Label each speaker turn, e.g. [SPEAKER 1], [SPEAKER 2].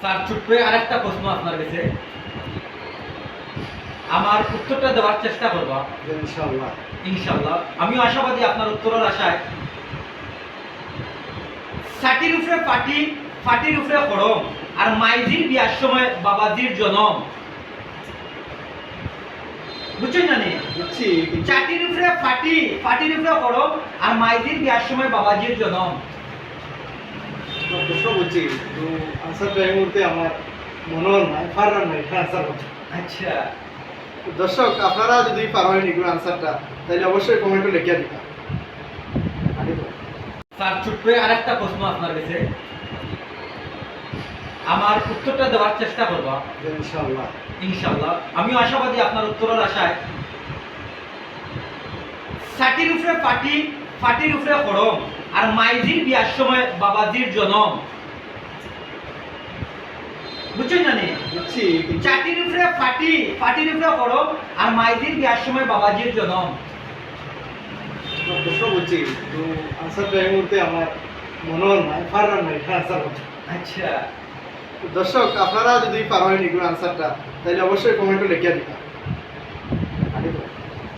[SPEAKER 1] তার ছোট্ট আরেকটা প্রশ্ন আপনার কাছে, আমার উত্তরটা দেওয়ার চেষ্টা করব
[SPEAKER 2] ইনশাআল্লাহ।
[SPEAKER 1] ইনশাআল্লাহ। আমিও আশাবাদী আপনার উত্তরের আশায়। ছাটির উপরে পাটি, ফাটির উপরে খড়ম, আর মাইজির বিয়ার সময় বাবাজির জনম। বুঝছেন জানি?
[SPEAKER 2] বুঝছি,
[SPEAKER 1] চাটির উপরে ফাটি, ফাটির উপরে খড়ম, আর মাইজির বিয়ার সময় বাবাজির জনম।
[SPEAKER 2] প্রশ্ন বুঝছি, তো আনসারটা এই মুহূর্তে আমার মনে নাই, পারলাম না এটা আনসার করতে।
[SPEAKER 1] আচ্ছা,
[SPEAKER 2] দর্শক আপনারা যদি পারেন এগুলো আনসারটা, তাহলে অবশ্যই কমেন্টে লিখে দিবা।
[SPEAKER 1] স্যার ছোট্ট আরেকটা প্রশ্ন আপনার কাছে, আমার উত্তরটা দেওয়ার চেষ্টা করব
[SPEAKER 2] ইনশাআল্লাহ।
[SPEAKER 1] ইনশাআল্লাহ। আমিও আশাবাদী আপনার উত্তরের আশায়। ছাটির উপরে পাটি, ফাটির উপরে খড়ম, আর মাইজির বিয়ার সময় বাবাজির জনম। বুঝছেন জানি?
[SPEAKER 2] বুঝছি,
[SPEAKER 1] চাটির উপরে ফাটি, ফাটির উপরে খড়ম, আর মাইজির বিয়ার সময় বাবাজির জনম।
[SPEAKER 2] প্রশ্ন বুঝছি, তো আনসারটা এই মুহূর্তে আমার মনে নাই, পারলাম না এটা আনসার করতে।
[SPEAKER 1] আচ্ছা,
[SPEAKER 2] দর্শক আপনারা যদি পারেন এগুলো আনসারটা, তাহলে অবশ্যই কমেন্টে লিখে দিবা।